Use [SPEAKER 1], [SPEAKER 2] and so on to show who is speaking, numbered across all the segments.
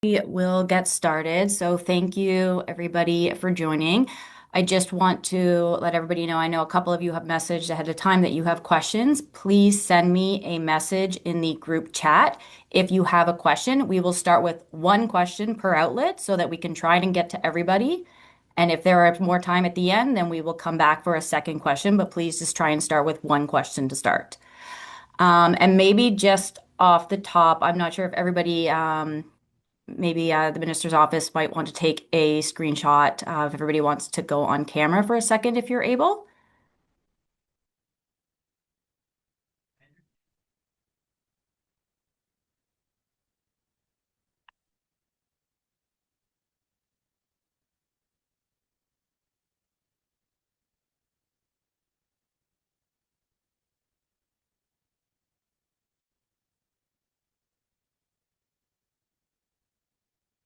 [SPEAKER 1] We will get started. So thank you everybody for joining. I just want to let everybody know, I know a couple of you have messaged ahead of time that you have questions. Please send me a message in the group chat. If you have a question, we will start with one question per outlet so that we can try and get to everybody. And if there are more time at the end, then we will come back for a second question, but please just try and start with one question to start. And maybe just off the top, I'm not sure if everybody maybe the minister's office might want to take a screenshot if everybody wants to go on camera for a second, if you're able.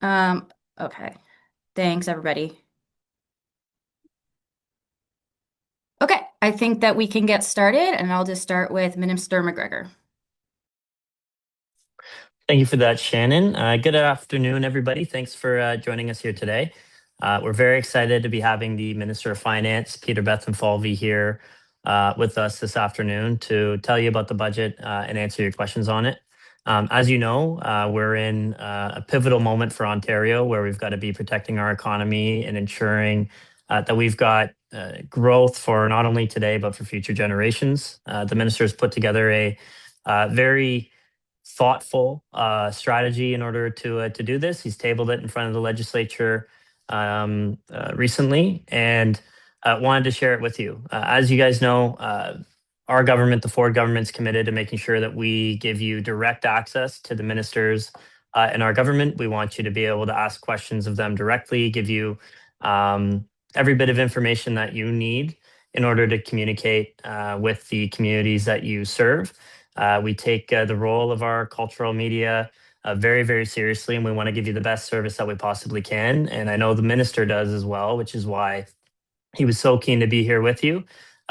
[SPEAKER 1] Um, okay. Thanks, everybody. Okay, I think that we can get started, and I'll just start with Minister McGregor.
[SPEAKER 2] Thank you for that, Shannon. Good afternoon, everybody. Thanks for joining us here today. We're very excited to be having the Minister of Finance, Peter Bethlenfalvy, here with us this afternoon to tell you about the budget and answer your questions on it. As you know, we're in a pivotal moment for Ontario where we've got to be protecting our economy and ensuring that we've got growth for not only today, but for future generations. The minister has put together a very thoughtful strategy in order to do this. He's tabled it in front of the legislature recently, and wanted to share it with you. As you guys know, our government, the Ford government's committed to making sure that we give you direct access to the ministers in our government. We want you to be able to ask questions of them directly, give you every bit of information that you need in order to communicate with the communities that you serve. We take the role of our cultural media very, very seriously, and we want to give you the best service that we possibly can. And I know the minister does as well, which is why he was so keen to be here with you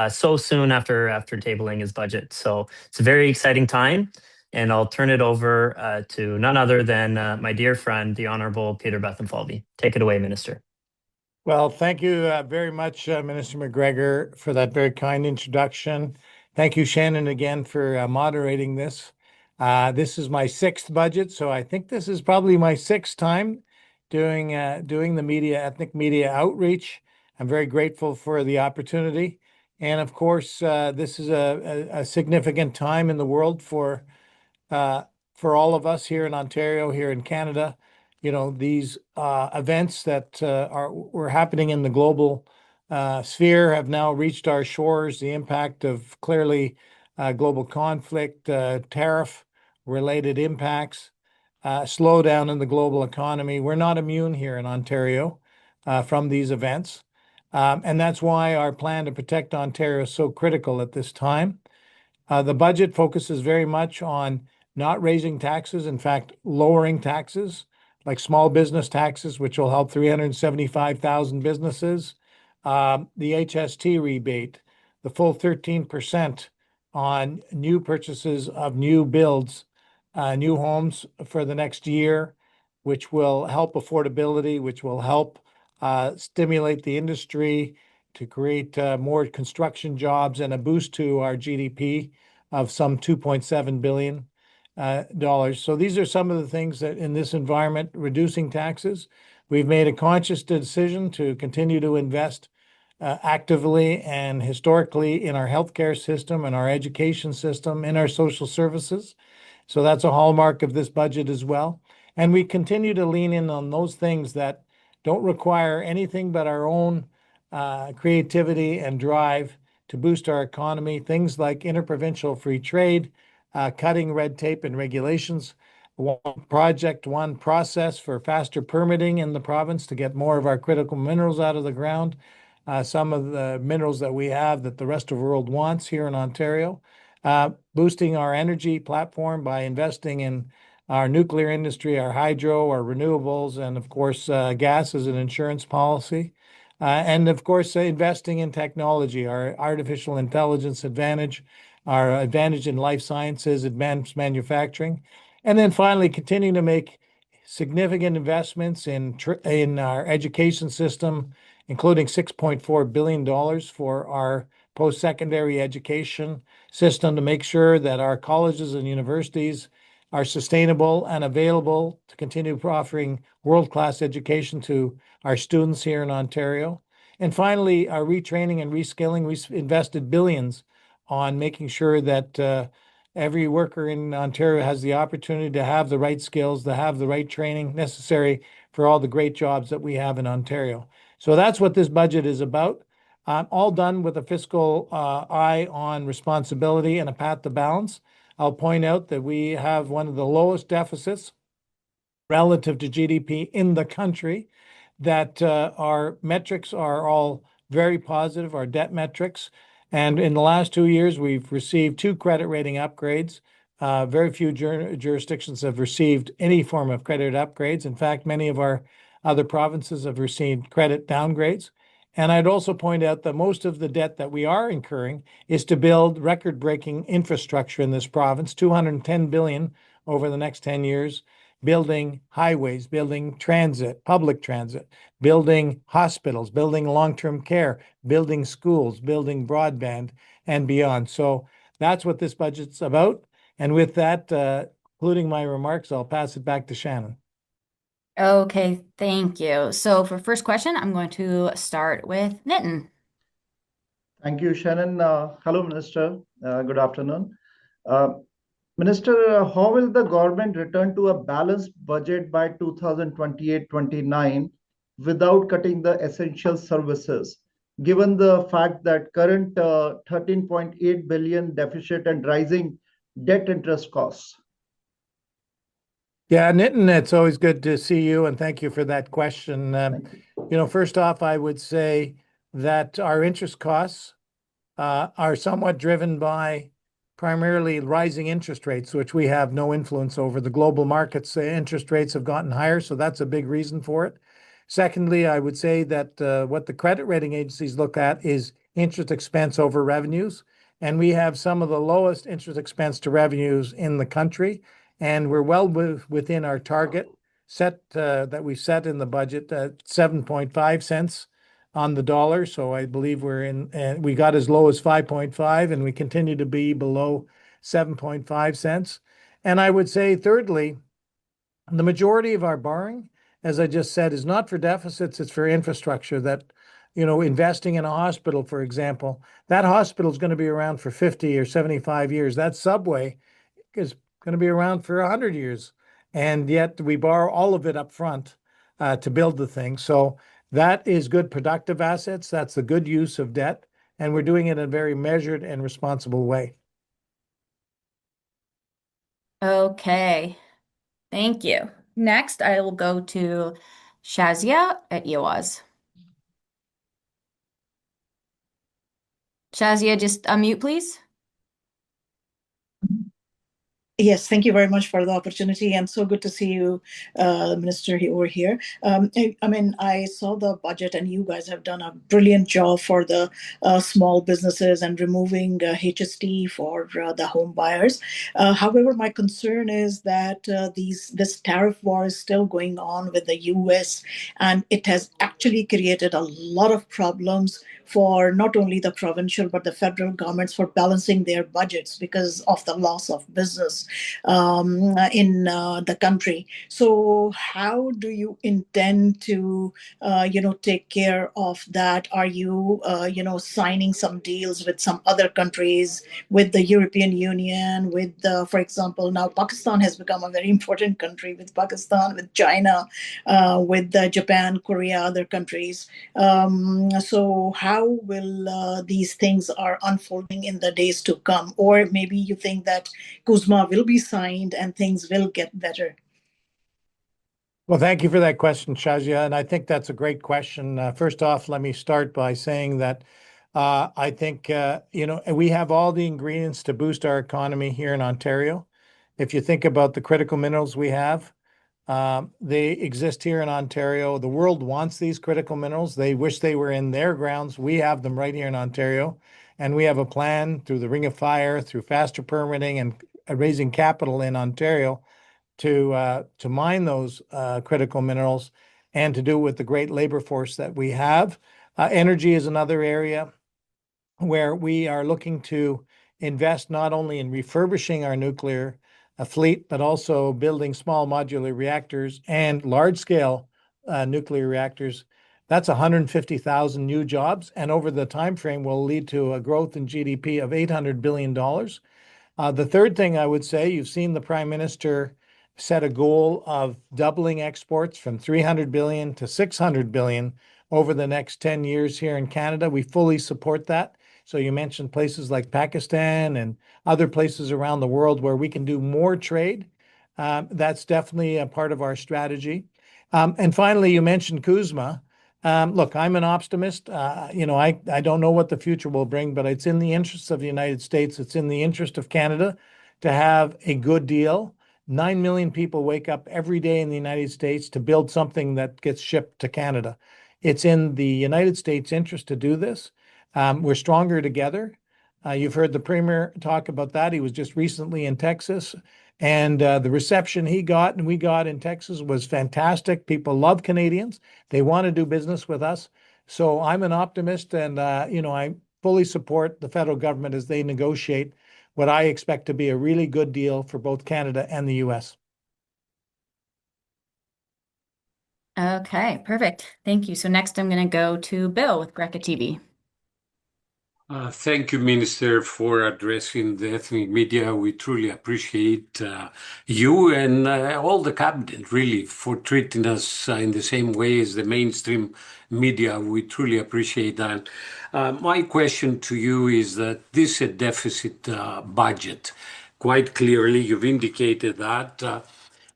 [SPEAKER 2] so soon after tabling his budget. So it's a very exciting time, and I'll turn it over to none other than my dear friend, the Honorable Peter Bethlenfalvy. Take it away, Minister.
[SPEAKER 3] Well, thank you very much, Minister McGregor, for that very kind introduction. Thank you, Shannon, again for moderating this. This is my sixth budget, so I think this is probably my sixth time doing the ethnic media outreach. I'm very grateful for the opportunity, and of course, this is a significant time in the world uh, for all of us here in Ontario, here in Canada. You know, these events that were happening in the global sphere have now reached our shores. The impact of clearly global conflict, tariff related impacts, slowdown in the global economy. We're not immune here in Ontario from these events. And that's why our plan to protect Ontario is so critical at this time. The budget focuses very much on not raising taxes, in fact, lowering taxes, like small business taxes, which will help 375,000 businesses. The HST rebate, the full 13% on new purchases of new builds, new homes for the next year, which will help affordability, which will help stimulate the industry to create more construction jobs and a boost to our GDP of some $2.7 billion. So these are some of the things that in this environment, reducing taxes, we've made a conscious decision to continue to invest actively and historically in our healthcare system and our education system, in our social services. So that's a hallmark of this budget as well. And we continue to lean in on those things that don't require anything but our own creativity and drive to boost our economy. Things like interprovincial free trade, cutting red tape and regulations, one project, one process for faster permitting in the province to get more of our critical minerals out of the ground. Some of the minerals that we have that the rest of the world wants here in Ontario. Boosting our energy platform by investing in our nuclear industry, our hydro, our renewables, and of course, gas as an insurance policy. And of course, investing in technology, our artificial intelligence advantage, our advantage in life sciences, advanced manufacturing. And then finally, continuing to make significant investments in our education system, including $6.4 billion for our post-secondary education system to make sure that our colleges and universities are sustainable and available to continue offering world-class education to our students here in Ontario. And finally, our retraining and reskilling, we invested billions on making sure that every worker in Ontario has the opportunity to have the right skills, to have the right training necessary for all the great jobs that we have in Ontario. So that's what this budget is about. All done with a fiscal eye on responsibility and a path to balance. I'll point out that we have one of the lowest deficits relative to GDP in the country, that our metrics are all very positive, our debt metrics. And in the last 2 years, we've received 2 credit rating upgrades. Very few jurisdictions have received any form of credit upgrades. In fact, many of our other provinces have received credit downgrades. And I'd also point out that most of the debt that we are incurring is to build record-breaking infrastructure in this province, $210 billion over the next 10 years, building highways, building transit, public transit, building hospitals, building long-term care, building schools, building broadband, and beyond. So that's what this budget's about. And with that, concluding my remarks, I'll pass it back to Shannon.
[SPEAKER 1] Okay, thank you. So for first question, I'm going to start with Nitin.
[SPEAKER 4] Thank you, Shannon. Hello, Minister. Good afternoon. Uh, Minister, how will the government return to a balanced budget by 2028-29 without cutting the essential services, given the fact that current 13.8 billion deficit and rising debt interest costs?
[SPEAKER 3] Yeah, Nitin, it's always good to see you, and thank you for that question. First off, I would say that our interest costs are somewhat driven by primarily rising interest rates, which we have no influence over. The global markets, interest rates have gotten higher, so that's a big reason for it. Secondly, I would say that what the credit rating agencies look at is interest expense over revenues, and we have some of the lowest interest expense to revenues in the country, and we're well within our target that we set in the budget at 7.5 cents on the dollar. So I believe we got as low as 5.5, and we continue to be below 7.5 cents. And I would say, thirdly, the majority of our borrowing, as I just said, is not for deficits, it's for infrastructure. That, investing in a hospital, for example, that hospital is going to be around for 50 or 75 years. That subway is going to be around for 100 years. And yet we borrow all of it up front to build the thing. So that is good productive assets. That's the good use of debt. And we're doing it in a very measured and responsible way.
[SPEAKER 1] Okay, thank you. Next, I will go to Shazia at EOAS. Shazia, just unmute, please.
[SPEAKER 5] Yes, thank you very much for the opportunity, and so good to see you, Minister, over here. I saw the budget, and you guys have done a brilliant job for the small businesses and removing HST for the home buyers. However, my concern is that this tariff war is still going on with the U.S., and it has actually created a lot of problems for not only the provincial but the federal governments for balancing their budgets because of the loss of business in the country. So how do you intend to, take care of that? Are you, signing some deals with some other countries, with the European Union, with, for example, now Pakistan has become a very important country, with Pakistan, with China, with Japan, Korea, other countries. So how will these things are unfolding in the days to come? Or maybe you think that Kuzma will be signed and things will get better.
[SPEAKER 3] Well, thank you for that question, Shazia. And I think that's a great question. First off, let me start by saying that I think, we have all the ingredients to boost our economy here in Ontario. If you think about the critical minerals we have, they exist here in Ontario. The world wants these critical minerals. They wish they were in their grounds. We have them right here in Ontario. And we have a plan through the Ring of Fire, through faster permitting and raising capital in Ontario to mine those critical minerals and to do it with the great labor force that we have. Energy is another area where we are looking to invest not only in refurbishing our nuclear fleet, but also building small modular reactors and large-scale nuclear reactors. That's 150,000 new jobs, and over the time frame will lead to a growth in GDP of $800 billion. The third thing I would say, you've seen the Prime Minister set a goal of doubling exports from 300 billion to 600 billion over the next 10 years here in Canada. We fully support that. So you mentioned places like Pakistan and other places around the world where we can do more trade. That's definitely a part of our strategy. And finally, you mentioned Kuzma. Look, I'm an optimist. I don't know what the future will bring, but it's in the interest of the United States. It's in the interest of Canada to have a good deal. 9 million people wake up every day in the United States to build something that gets shipped to Canada. It's in the United States' interest to do this. We're stronger together. You've heard the Premier talk about that. He was just recently in Texas, and the reception he got and we got in Texas was fantastic. People love Canadians. They want to do business with us. So I'm an optimist, and I fully support the federal government as they negotiate what I expect to be a really good deal for both Canada and the US.
[SPEAKER 1] Okay, perfect. Thank you. So next I'm going to go to Bill with Greca TV.
[SPEAKER 6] Thank you, Minister, for addressing the ethnic media. We truly appreciate you and all the cabinet, really, for treating us in the same way as the mainstream media. We truly appreciate that. My question to you is that this is a deficit budget. Quite clearly, you've indicated that.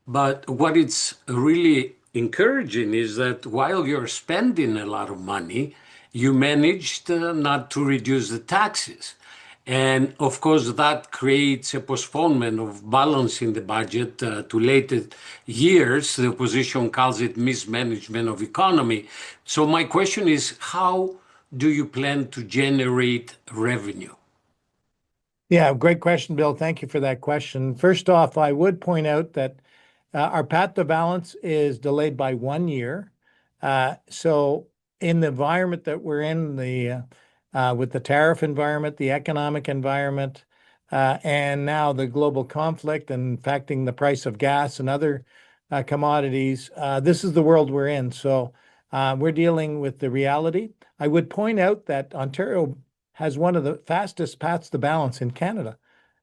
[SPEAKER 6] But what it's really encouraging is that while you're spending a lot of money, you managed not to reduce the taxes. And of course, that creates a postponement of balancing the budget to later years. The opposition calls it mismanagement of economy. So my question is, how do you plan to generate revenue?
[SPEAKER 3] Yeah, great question, Bill. Thank you for that question. First off, I would point out that our path to balance is delayed by 1 year. So in the environment that we're in, with the tariff environment, the economic environment, and now the global conflict and affecting the price of gas and other commodities, this is the world we're in. So we're dealing with the reality. I would point out that Ontario has one of the fastest paths to balance in Canada.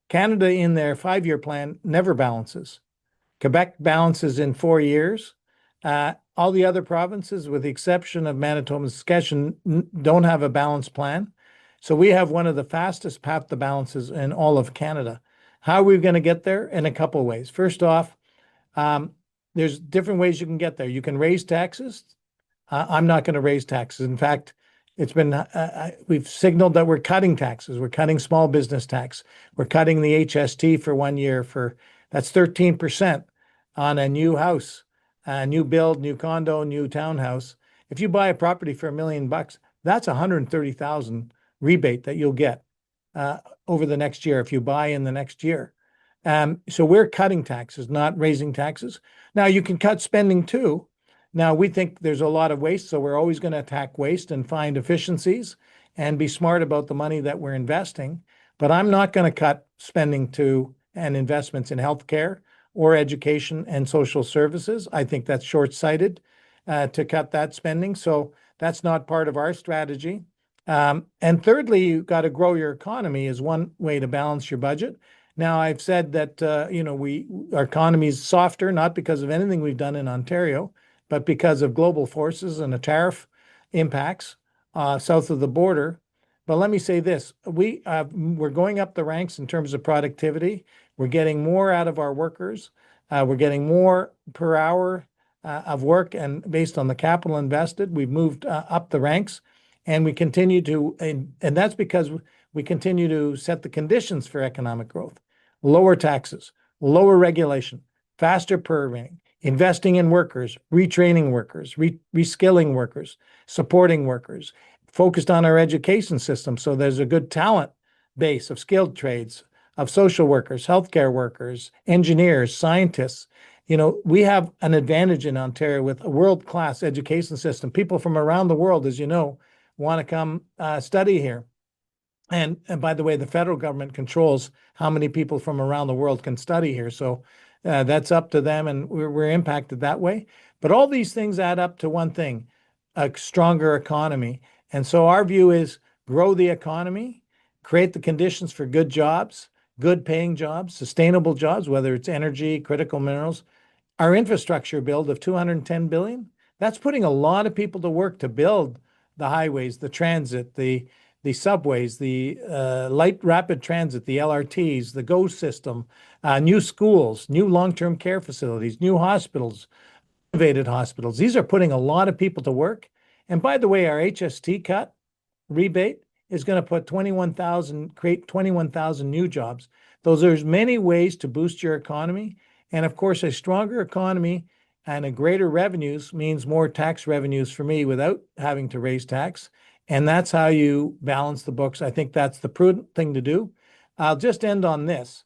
[SPEAKER 3] Canada, in their 5-year plan, never balances. Quebec balances in 4 years. All the other provinces, with the exception of Manitoba and Saskatchewan, don't have a balanced plan. So we have one of the fastest path to balances in all of Canada. How are we going to get there? In a couple of ways. First off, there's different ways you can get there. You can raise taxes. I'm not going to raise taxes. In fact, we've signaled that we're cutting taxes. We're cutting small business tax. We're cutting the HST for 1 year. That's 13% on a new house, new build, new condo, new townhouse. If you buy a property for $1 million, that's $130,000 rebate that you'll get over the next year if you buy in the next year. So we're cutting taxes, not raising taxes. Now you can cut spending too. Now we think there's a lot of waste, so we're always going to attack waste and find efficiencies and be smart about the money that we're investing. But I'm not going to cut spending and investments in healthcare or education and social services. I think that's short-sighted to cut that spending. So that's not part of our strategy. And thirdly, you've got to grow your economy is one way to balance your budget. Now, I've said that our economy is softer, not because of anything we've done in Ontario, but because of global forces and the tariff impacts south of the border. But let me say this, we're going up the ranks in terms of productivity. We're getting more out of our workers. We're getting more per hour of work, and based on the capital invested, we've moved up the ranks, and we continue to, and that's because we continue to set the conditions for economic growth. Lower taxes, lower regulation, faster permitting, investing in workers, retraining workers, reskilling workers, supporting workers, focused on our education system so there's a good talent base of skilled trades, of social workers, healthcare workers, engineers, scientists. We have an advantage in Ontario with a world-class education system. People from around the world, as you know, want to come study here. And by the way, the federal government controls how many people from around the world can study here. So that's up to them, and we're impacted that way. But all these things add up to one thing, a stronger economy. And so our view is grow the economy, create the conditions for good jobs, good paying jobs, sustainable jobs, whether it's energy, critical minerals. Our infrastructure build of 210 billion, that's putting a lot of people to work to build the highways, the transit, the subways, the light rapid transit, the LRTs, the GO system, new schools, new long-term care facilities, new hospitals, renovated hospitals. These are putting a lot of people to work. And by the way, our HST cut rebate is going to create 21,000 new jobs. There's many ways to boost your economy. And of course, a stronger economy and a greater revenues means more tax revenues for me without having to raise tax. And that's how you balance the books. I think that's the prudent thing to do. I'll just end on this.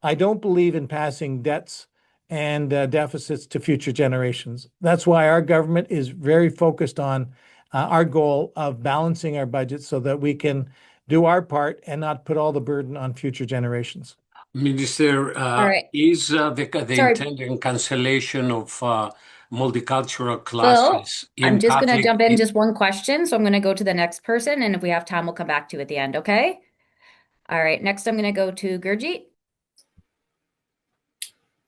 [SPEAKER 3] I don't believe in passing debts and deficits to future generations. That's why our government is very focused on our goal of balancing our budget so that we can do our part and not put all the burden on future generations.
[SPEAKER 6] Minister,
[SPEAKER 1] All right.
[SPEAKER 6] is the
[SPEAKER 1] Sorry,
[SPEAKER 6] intended cancellation of multicultural
[SPEAKER 1] Phil,
[SPEAKER 6] classes
[SPEAKER 1] I'm
[SPEAKER 6] in
[SPEAKER 1] just going to
[SPEAKER 6] Catholic?
[SPEAKER 1] jump in just one question. So I'm going to go to the next person. And if we have time, we'll come back to you at the end. Okay. All right. Next, I'm going to go to Gurjeet.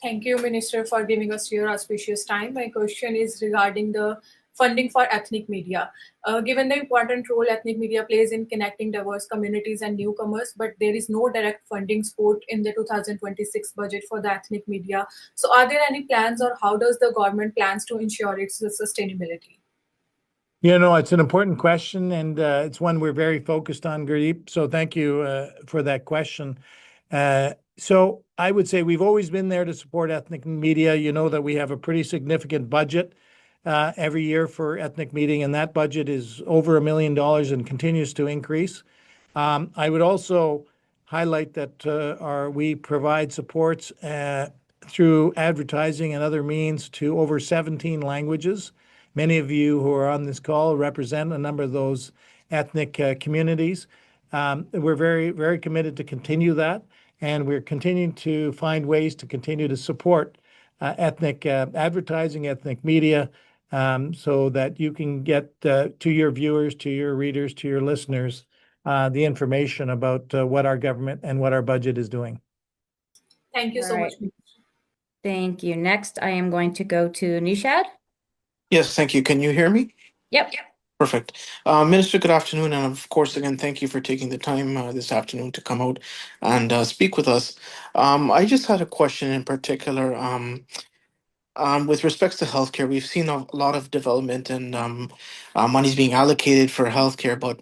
[SPEAKER 7] Thank you, Minister, for giving us your auspicious time. My question is regarding the funding for ethnic media. Given the important role ethnic media plays in connecting diverse communities and newcomers, but there is no direct funding support in the 2026 budget for the ethnic media. So are there any plans, or how does the government plans to ensure its sustainability?
[SPEAKER 3] It's an important question, and it's one we're very focused on, Gurdeep. So thank you for that question. So I would say we've always been there to support ethnic media. You know that we have a pretty significant budget every year for ethnic media, and that budget is over $1 million and continues to increase. I would also highlight that we provide supports through advertising and other means to over 17 languages. Many of you who are on this call represent a number of those ethnic communities. We're very, very committed to continue that, and we're continuing to find ways to continue to support ethnic advertising, ethnic media, so that you can get to your viewers, to your readers, to your listeners, the information about what our government and what our budget is doing.
[SPEAKER 7] Thank you
[SPEAKER 1] All
[SPEAKER 7] so
[SPEAKER 1] right.
[SPEAKER 7] much.
[SPEAKER 1] Thank you. Next, I am going to go to Nishad.
[SPEAKER 8] Yes, thank you. Can you hear me?
[SPEAKER 1] Yep.
[SPEAKER 8] Perfect. Minister, good afternoon. And of course, again, thank you for taking the time this afternoon to come out and speak with us. I just had a question in particular. With respects to healthcare, we've seen a lot of development and monies being allocated for healthcare. But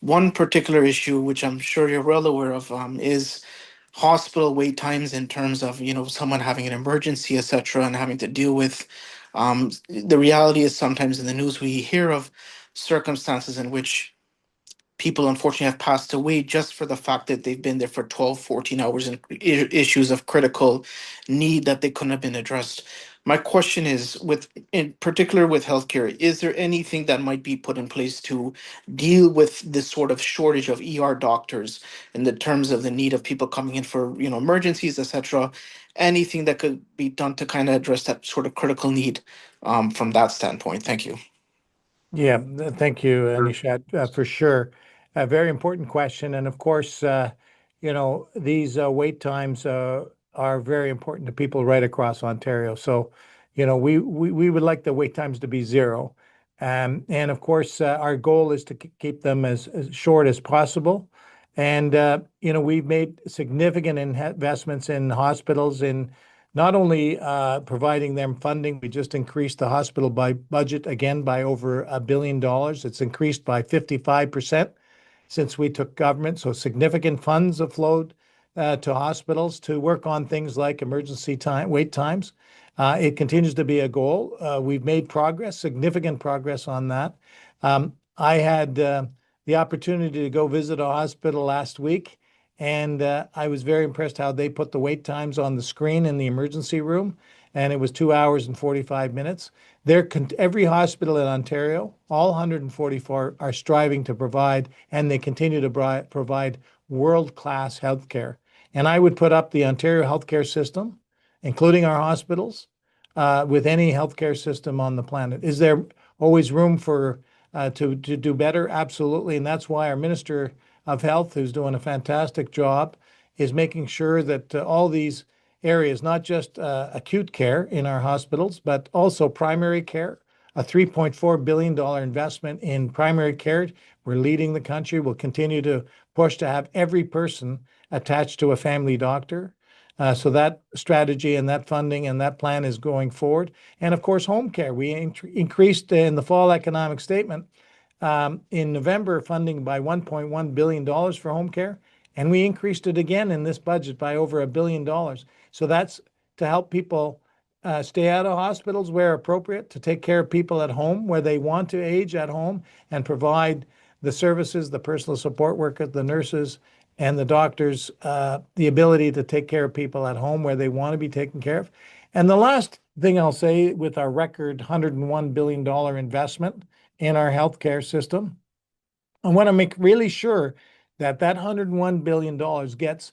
[SPEAKER 8] one particular issue, which I'm sure you're well aware of, is hospital wait times in terms of someone having an emergency, etc., and having to deal with the reality is sometimes in the news we hear of circumstances in which people unfortunately have passed away just for the fact that they've been there for 12, 14 hours and issues of critical need that they couldn't have been addressed. My question is, in particular with healthcare, is there anything that might be put in place to deal with this sort of shortage of ER doctors in the terms of the need of people coming in for emergencies, etc.? Anything that could be done to kind of address that sort of critical need from that standpoint? Thank you.
[SPEAKER 3] Yeah, thank you, Nishad, for sure. A very important question. And of course, these wait times are very important to people right across Ontario. So, we would like the wait times to be zero. And of course, our goal is to keep them as short as possible. And, we've made significant investments in hospitals in not only providing them funding, we just increased the hospital budget again by over $1 billion. It's increased by 55% since we took government. So significant funds have flowed to hospitals to work on things like emergency wait times. It continues to be a goal. We've made progress, significant progress on that. I had the opportunity to go visit a hospital last week, And I was very impressed how they put the wait times on the screen in the emergency room, and it was 2 hours and 45 minutes. Every hospital in Ontario, all 144, are striving to provide, and they continue to provide world-class healthcare. And I would put up the Ontario healthcare system, including our hospitals, with any healthcare system on the planet. Is there always room for to do better? Absolutely, and that's why our Minister of Health, who's doing a fantastic job, is making sure that all these areas, not just acute care in our hospitals, but also primary care, a $3.4 billion investment in primary care. We're leading the country. We'll continue to push to have every person attached to a family doctor. So that strategy and that funding and that plan is going forward. And of course, home care. We increased in the fall economic statement in November funding by $1.1 billion for home care, and we increased it again in this budget by over $1 billion. So that's to help people stay out of hospitals where appropriate, to take care of people at home where they want to age at home, and provide the services, the personal support workers, the nurses, and the doctors, the ability to take care of people at home where they want to be taken care of. And the last thing I'll say, with our record $101 billion investment in our healthcare system, I want to make really sure that that $101 billion gets,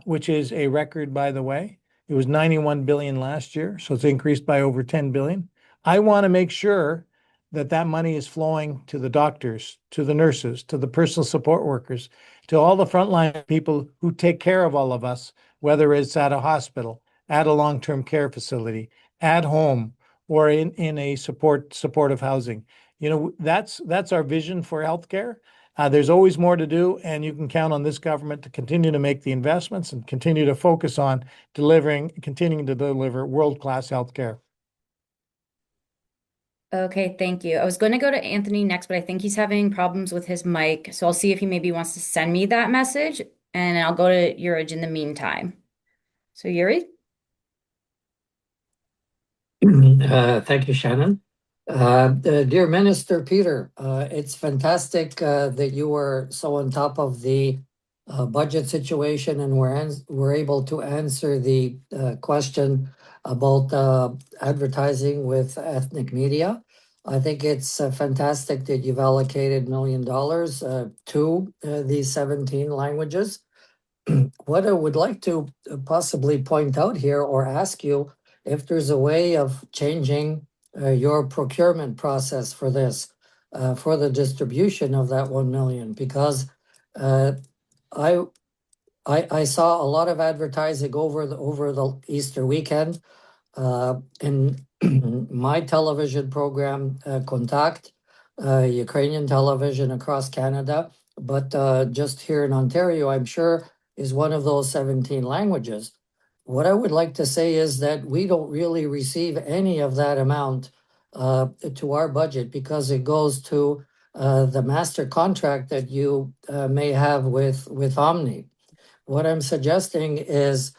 [SPEAKER 3] which is a record, by the way. It was 91 billion last year, so it's increased by over 10 billion. I want to make sure that that money is flowing to the doctors, to the nurses, to the personal support workers, to all the frontline people who take care of all of us, whether it's at a hospital, at a long-term care facility, at home, or in a supportive housing. You know, that's our vision for healthcare. There's always more to do, and you can count on this government to continue to make the investments and continue to focus on continuing to deliver world-class healthcare.
[SPEAKER 1] Okay, thank you. I was going to go to Anthony next, but I think he's having problems with his mic. So I'll see if he maybe wants to send me that message, and I'll go to Yurij in the meantime. So Yuri?
[SPEAKER 9] Thank you, Shannon. Dear Minister Peter, it's fantastic that you were so on top of the budget situation and were able to answer the question about advertising with ethnic media. I think it's fantastic that you've allocated $1 million to these 17 languages. What I would like to possibly point out here or ask you if there's a way of changing your procurement process for this, for the distribution of that 1 million, because I saw a lot of advertising over the Easter weekend in my television program, Contact, Ukrainian television across Canada, but just here in Ontario, I'm sure is one of those 17 languages. What I would like to say is that we don't really receive any of that amount to our budget because it goes to the master contract that you may have with Omni. What I'm suggesting is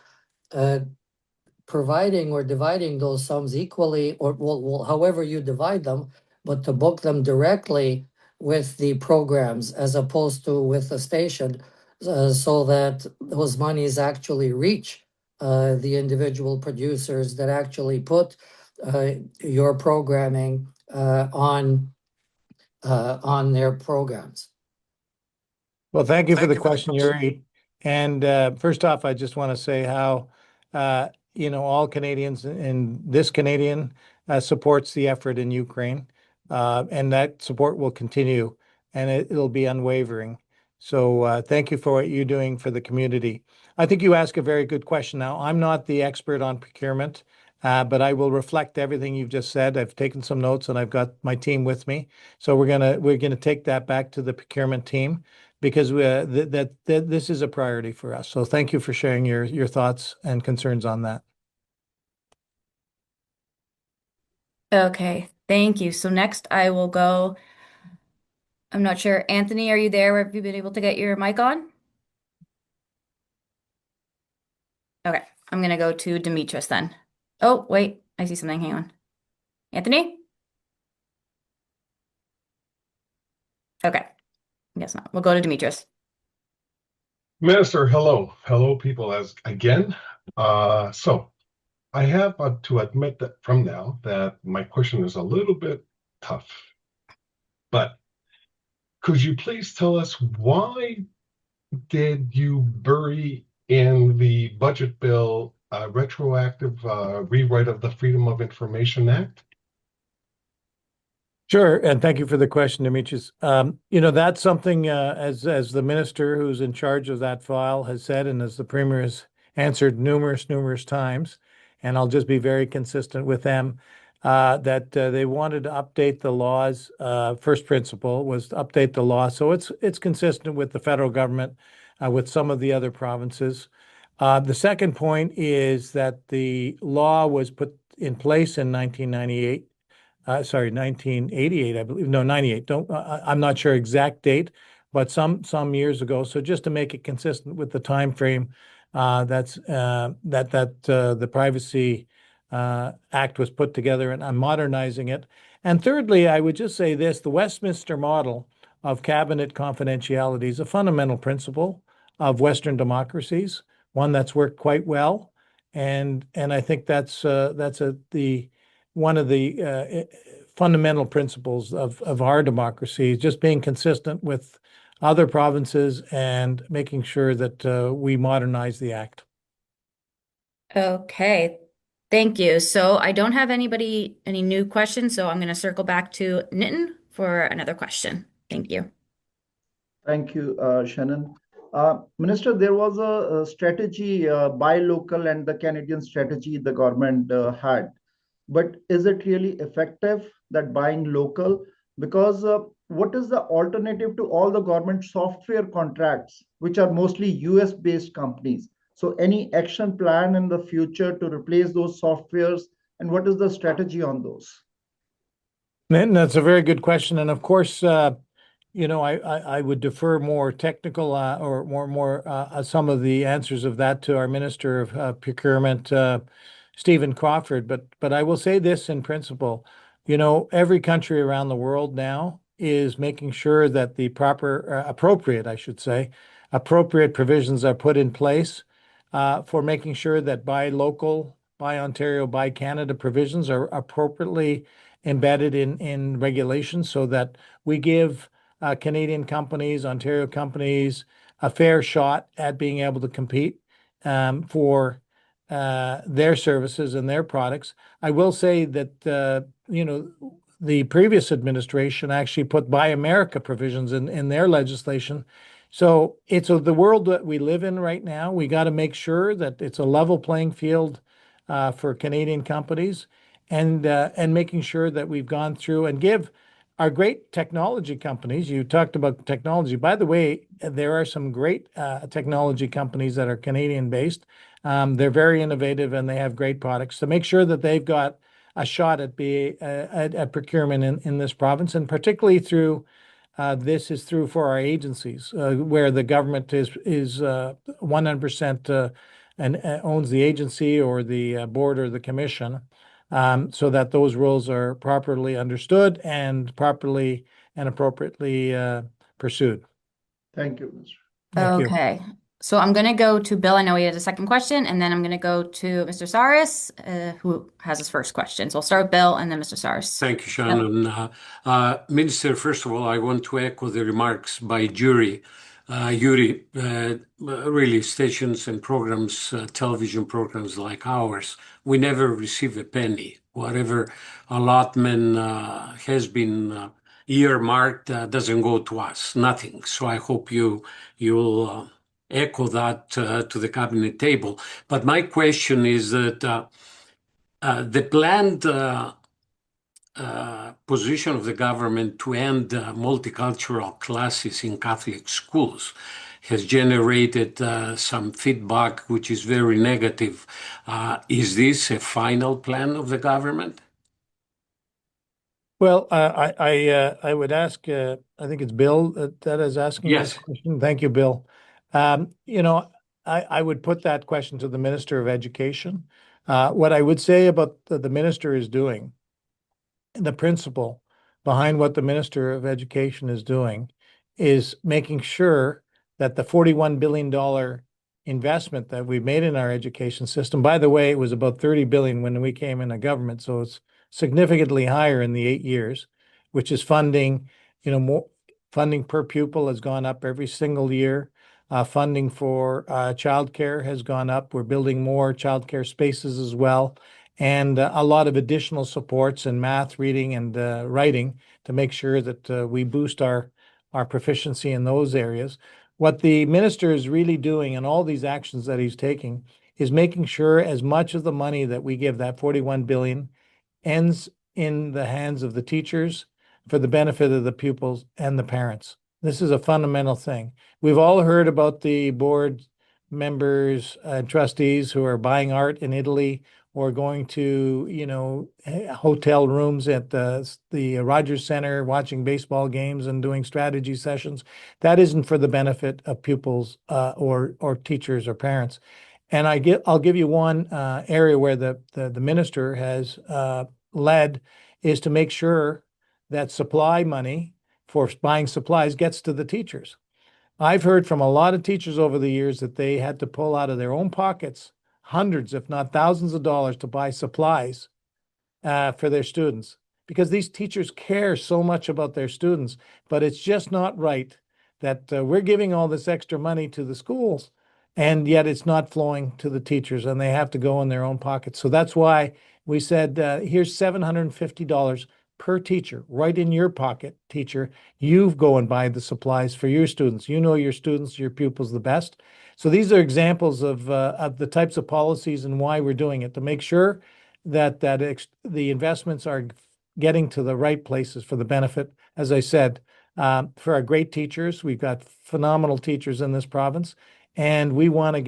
[SPEAKER 9] providing or dividing those sums equally, or well, however you divide them, but to book them directly with the programs as opposed to with the station, so that those monies actually reach the individual producers that actually put your programming on their programs.
[SPEAKER 3] Well, thank you for the question, Yuri. And first off, I just want to say how all Canadians and this Canadian supports the effort in Ukraine, and that support will continue, and it'll be unwavering. So thank you for what you're doing for the community. I think you ask a very good question. Now, I'm not the expert on procurement, but I will reflect everything you've just said. I've taken some notes, and I've got my team with me. So we're gonna take that back to the procurement team, because this is a priority for us. So thank you for sharing your thoughts and concerns on that.
[SPEAKER 1] Okay, thank you. So next I will go. I'm not sure. Anthony, are you there? Have you been able to get your mic on? Okay, I'm gonna go to Demetrius then. Oh, wait, I see something. Hang on. Anthony? Okay, I guess not. We'll go to Demetrius.
[SPEAKER 10] Minister, hello. Hello, people, as again. So I have to admit that from now that my question is a little bit tough. But could you please tell us why did you bury in the budget bill a retroactive rewrite of the Freedom of Information Act?
[SPEAKER 3] Sure, and thank you for the question, Demetrius. That's something as the minister who's in charge of that file has said, and as the premier has answered numerous times, and I'll just be very consistent with them, that they wanted to update the laws. First principle was to update the law, so it's consistent with the federal government, with some of the other provinces. The second point is that the law was put in place in 1998. Sorry, 1988, I believe. No, 98. I'm not sure exact date, but some years ago. So just to make it consistent with the time frame, the Privacy Act was put together, and I'm modernizing it. And thirdly, I would just say this: the Westminster model of cabinet confidentiality is a fundamental principle of Western democracies, one that's worked quite well, and I think that's the one of the fundamental principles of our democracy, just being consistent with other provinces and making sure that we modernize the act.
[SPEAKER 1] Okay, thank you. So I don't have any new questions, so I'm going to circle back to Nitin for another question. Thank you.
[SPEAKER 4] Thank you, Shannon. Minister, there was a strategy, buy local, and the Canadian strategy the government had. But is it really effective that buying local? Because what is the alternative to all the government software contracts, which are mostly US based companies? So, any action plan in the future to replace those softwares? And what is the strategy on those?
[SPEAKER 3] Nitin, that's a very good question. And of course, I would defer more technical or more some of the answers of that to our Minister of Procurement, Stephen Crawford. But I will say this in principle, every country around the world now is making sure that the appropriate, I should say, appropriate provisions are put in place for making sure that buy local, buy Ontario, buy Canada provisions are appropriately embedded in regulations so that we give Canadian companies, Ontario companies, a fair shot at being able to compete for their services and their products. I will say that the previous administration actually put Buy America provisions in their legislation. So it's the world that we live in right now. We got to make sure that it's a level playing field for Canadian companies, and making sure that we've gone through and give our great technology companies. You talked about technology. By the way, there are some great technology companies that are Canadian based. They're very innovative and they have great products. So make sure that they've got a shot at procurement in this province, and particularly through this is through for our agencies where the government is 100% and owns the agency or the board or the commission, so that those rules are properly understood and properly and appropriately pursued.
[SPEAKER 4] Thank you, Mr.
[SPEAKER 3] Thank you.
[SPEAKER 1] Okay, so I'm going to go to Bill. I know he has a second question, and then I'm going to go to Mr. Saris, who has his first question. So I'll start with Bill and then Mr. Saris.
[SPEAKER 6] Thank you, Shannon. Minister, first of all, I want to echo the remarks by Yuri. Really, stations and programs, television programs like ours, we never receive a penny. Whatever allotment has been earmarked doesn't go to us, nothing. So I hope you'll echo that to the cabinet table. But my question is that the planned position of the government to end multicultural classes in Catholic schools has generated some feedback which is very negative. Is this a final plan of the government?
[SPEAKER 3] Well, I would ask. I think it's Bill that is asking
[SPEAKER 6] Yes.
[SPEAKER 3] this question. Thank you, Bill. I would put that question to the Minister of Education. What I would say about the minister is doing, the principle behind what the Minister of Education is doing, is making sure that the $41 billion investment that we've made in our education system, by the way, it was about 30 billion when we came into government, so it's significantly higher in the 8 years, which is funding, more funding per pupil has gone up every single year. Funding for childcare has gone up. We're building more childcare spaces as well, and a lot of additional supports in math, reading, and writing to make sure that we boost our proficiency in those areas. What the minister is really doing and all these actions that he's taking is making sure as much of the money that we give, that 41 billion, ends in the hands of the teachers for the benefit of the pupils and the parents. This is a fundamental thing. We've all heard about the board members and trustees who are buying art in Italy or going to, hotel rooms at the Rogers Center, watching baseball games and doing strategy sessions. That isn't for the benefit of pupils or teachers or parents. And I'll give you one area where the minister has led is to make sure that supply money for buying supplies gets to the teachers. I've heard from a lot of teachers over the years that they had to pull out of their own pockets hundreds, if not thousands of dollars to buy supplies for their students because these teachers care so much about their students. But it's just not right that we're giving all this extra money to the schools and yet it's not flowing to the teachers and they have to go in their own pockets. So that's why we said, here's $750 per teacher, right in your pocket, teacher. You go and buy the supplies for your students. You know your students, your pupils the best. So these are examples of the types of policies and why we're doing it to make sure that the investments are getting to the right places for the benefit, as I said, for our great teachers. We've got phenomenal teachers in this province, and we want to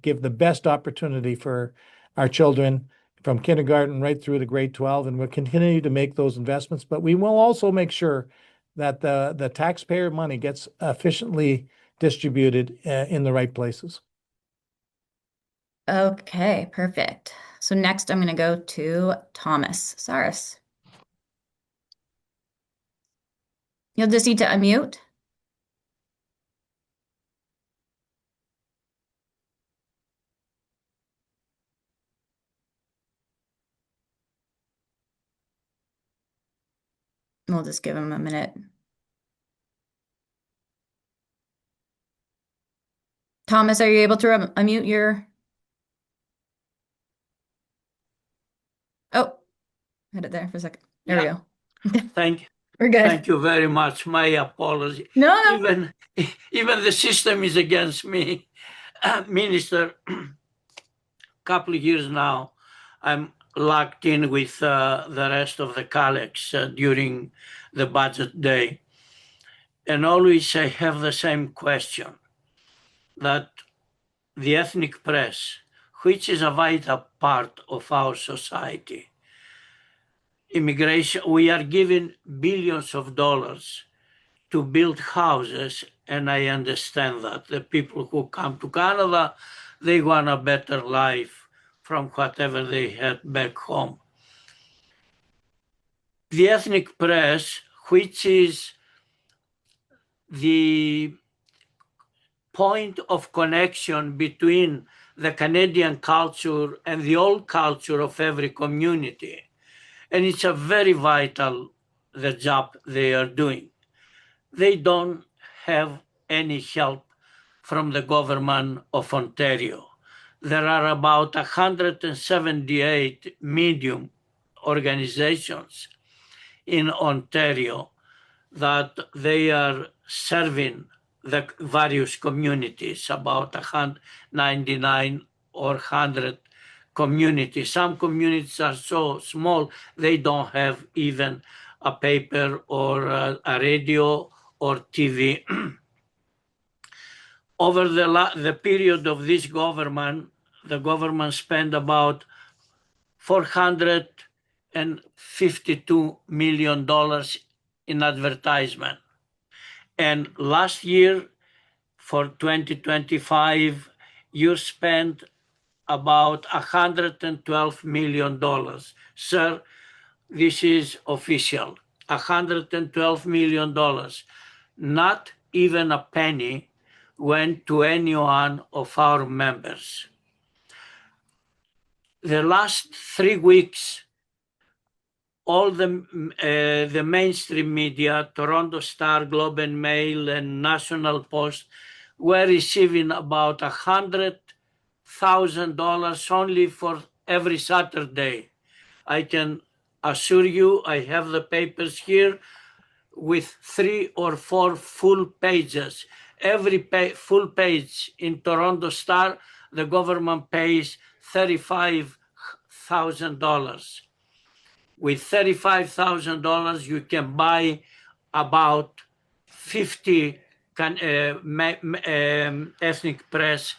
[SPEAKER 3] give the best opportunity for our children from kindergarten right through to grade 12, and we'll continue to make those investments. But we will also make sure that the taxpayer money gets efficiently distributed in the right places.
[SPEAKER 1] Okay, perfect. So next I'm going to go to Thomas Saris. You'll just need to unmute. We'll just give him a minute. Thomas, are you able to unmute your? Oh, had it there for a second. There we go.
[SPEAKER 11] Thank you.
[SPEAKER 1] We're good.
[SPEAKER 11] Thank you very much. My apology.
[SPEAKER 1] No.
[SPEAKER 11] Even the system is against me. Minister, couple of years now, I'm locked in with the rest of the colleagues during the budget day. And always I have the same question, that the ethnic press, which is a vital part of our society, immigration, we are given billions of dollars to build houses, and I understand that. The people who come to Canada, they want a better life from whatever they had back home. The ethnic press, which is the point of connection between the Canadian culture and the old culture of every community. And it's a very vital, the job they are doing. They don't have any help from the government of Ontario. There are about 178 medium organizations in Ontario that they are serving the various communities, about 199 or 100 communities. Some communities are so small, they don't have even a paper or a radio or TV. Over the period of this government, the government spent about $452 million in advertisement. And last year, for 2025, you spent about $112 million. Sir, this is official, $112 million. Not even a penny went to any one of our members. The last 3 weeks, all the mainstream media, Toronto Star, Globe and Mail, and National Post, were receiving about $100,000 only for every Saturday. I can assure you, I have the papers here with 3 or 4 full pages. Every full page in Toronto Star, the government pays $35,000. With $35,000, you can buy about 50 ethnic press,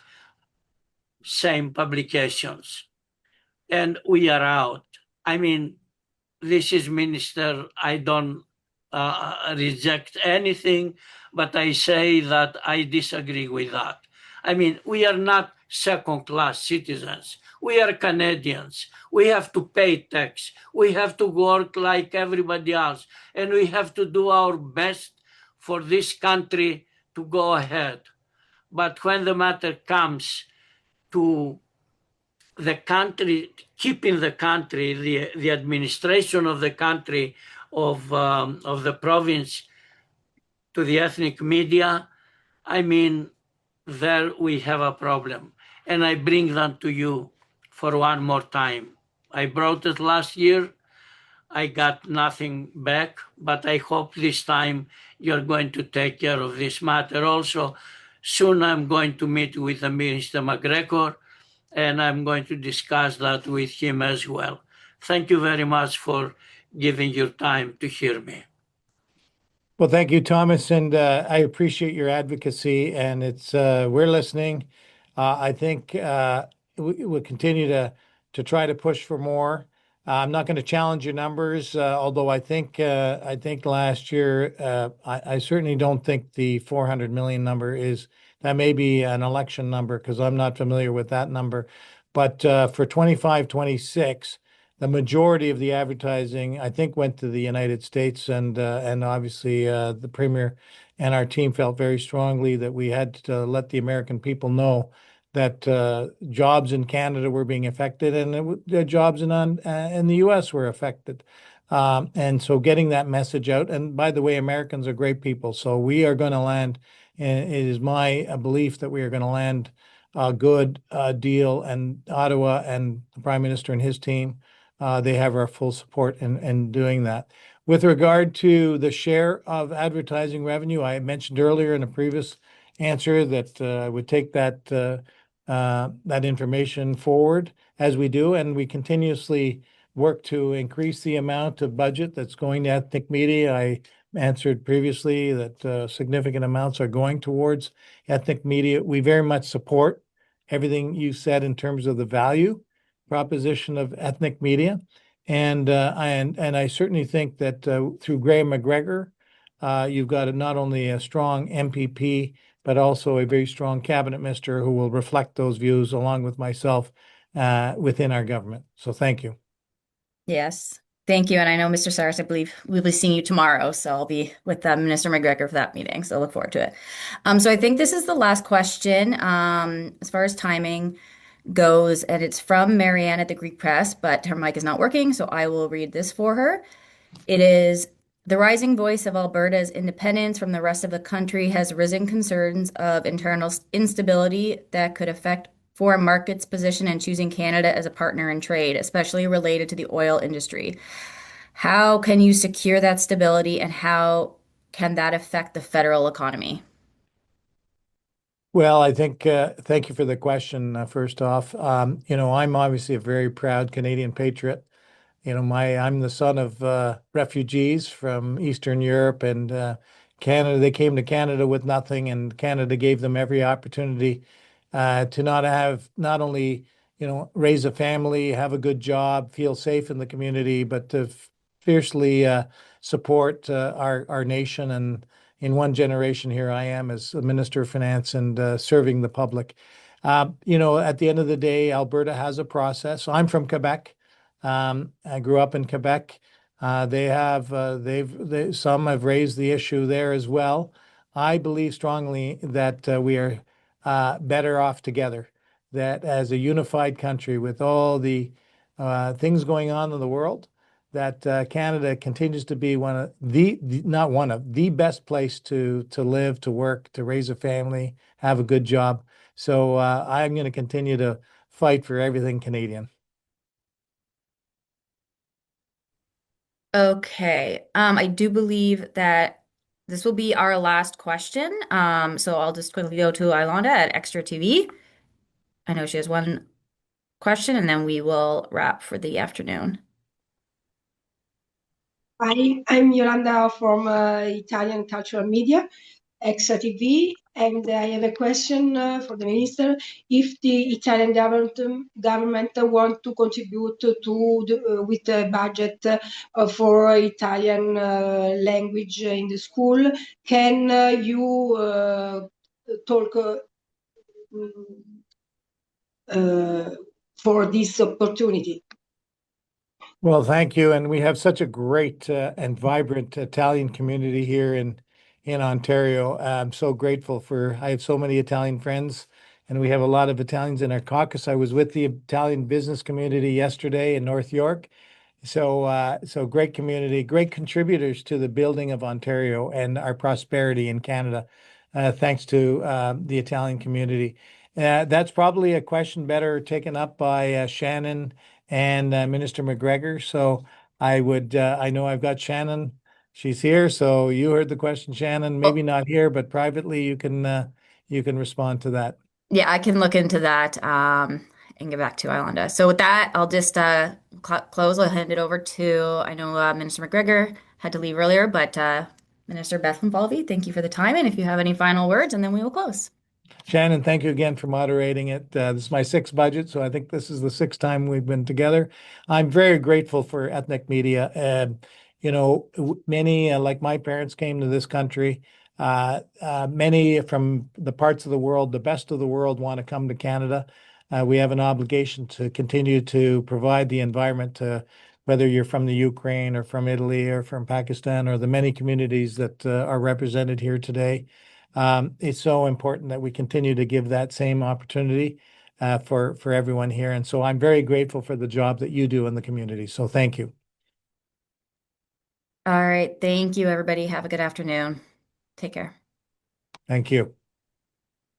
[SPEAKER 11] same publications. And we are out. I mean, this is minister, I don't reject anything, but I say that I disagree with that. I mean, we are not second-class citizens. We are Canadians. We have to pay tax. We have to work like everybody else. And we have to do our best for this country to go ahead. But when the matter comes to the country, keeping the country, the administration of the country, of the province, to the ethnic media, I mean, there we have a problem. And I bring that to you for one more time. I brought it last year. I got nothing back, but I hope this time you're going to take care of this matter also. Soon I'm going to meet with the Minister McGregor, and I'm going to discuss that with him as well. Thank you very much for giving your time to hear me.
[SPEAKER 3] Well, thank you, Thomas, and I appreciate your advocacy, and it's we're listening. I think we'll continue to try to push for more. I'm not going to challenge your numbers, although I think last year I certainly don't think the 400 million number is, that may be an election number because I'm not familiar with that number. But for 25, 26, the majority of the advertising, I think, went to the United States, and obviously the Premier and our team felt very strongly that we had to let the American people know that jobs in Canada were being affected, and jobs in the U.S. were affected. And so getting that message out, and by the way, Americans are great people, so we are going to land, and it is my belief that we are going to land a good deal, and Ottawa and the Prime Minister and his team, they have our full support in doing that. With regard to the share of advertising revenue, I mentioned earlier in a previous answer that I would take that information forward as we do, and we continuously work to increase the amount of budget that's going to ethnic media. I answered previously that significant amounts are going towards ethnic media. We very much support everything you said in terms of the value proposition of ethnic media, and I certainly think that through Graham McGregor, you've got not only a strong MPP but also a very strong cabinet minister who will reflect those views along with myself within our government. So thank you.
[SPEAKER 1] Yes. Thank you. And I know, Mr. Cyrus, I believe we'll be seeing you tomorrow. So I'll be with Minister McGregor for that meeting. So I look forward to it. So I think this is the last question as far as timing goes. And it's from Marianne at the Greek Press, but her mic is not working. So I will read this for her. It is: the rising voice of Alberta's independence from the rest of the country has risen concerns of internal instability that could affect foreign markets' position in choosing Canada as a partner in trade, especially related to the oil industry. How can you secure that stability, and how can that affect the federal economy?
[SPEAKER 3] Well, I think thank you for the question. First off, I'm obviously a very proud Canadian patriot. I'm the son of refugees from Eastern Europe and Canada. They came to Canada with nothing, and Canada gave them every opportunity to not only raise a family, have a good job, feel safe in the community, but to fiercely support our nation. And in one generation, here I am as a Minister of Finance and serving the public. At the end of the day, Alberta has a process. I'm from Quebec. I grew up in Quebec. Some have raised the issue there as well. I believe strongly that we are better off together, that as a unified country with all the things going on in the world, that Canada continues to be one of not one of the best place to live, to work, to raise a family, have a good job. So I'm going to continue to fight for everything Canadian.
[SPEAKER 1] Okay. I do believe that this will be our last question. So I'll just quickly go to Ilonda at Extra TV. I know she has one question, and then we will wrap for the afternoon.
[SPEAKER 12] I'm Yolanda from Italian Cultural Media, Extra TV, and I have a question for the minister. If the Italian government want to contribute with the budget for Italian language in the school, can you talk for this opportunity?
[SPEAKER 3] Well, thank you. And we have such a great and vibrant Italian community here in Ontario. I'm so grateful I have so many Italian friends, and we have a lot of Italians in our caucus. I was with the Italian business community yesterday in North York. So great community, great contributors to the building of Ontario and our prosperity in Canada, thanks to the Italian community. That's probably a question better taken up by Shannon and Minister McGregor. So I know I've got Shannon. She's here. So you heard the question, Shannon. Maybe not here, but privately you can respond to that.
[SPEAKER 1] Yeah, I can look into that and get back to Ilonda. So with that, I'll just close. I'll hand it over to, I know Minister McGregor had to leave earlier, but Minister Bethlen Falvey, thank you for the time. And if you have any final words, and then we will close.
[SPEAKER 3] Shannon, thank you again for moderating it. This is my sixth budget, so I think this is the sixth time we've been together. I'm very grateful for ethnic media. Many, like my parents, came to this country. Many from the parts of the world, the best of the world, want to come to Canada. We have an obligation to continue to provide the environment to whether you're from the Ukraine or from Italy or from Pakistan or the many communities that are represented here today. It's so important that we continue to give that same opportunity for everyone here. And so I'm very grateful for the job that you do in the community. So thank you.
[SPEAKER 1] All right. Thank you, everybody. Have a good afternoon. Take care.
[SPEAKER 3] Thank you.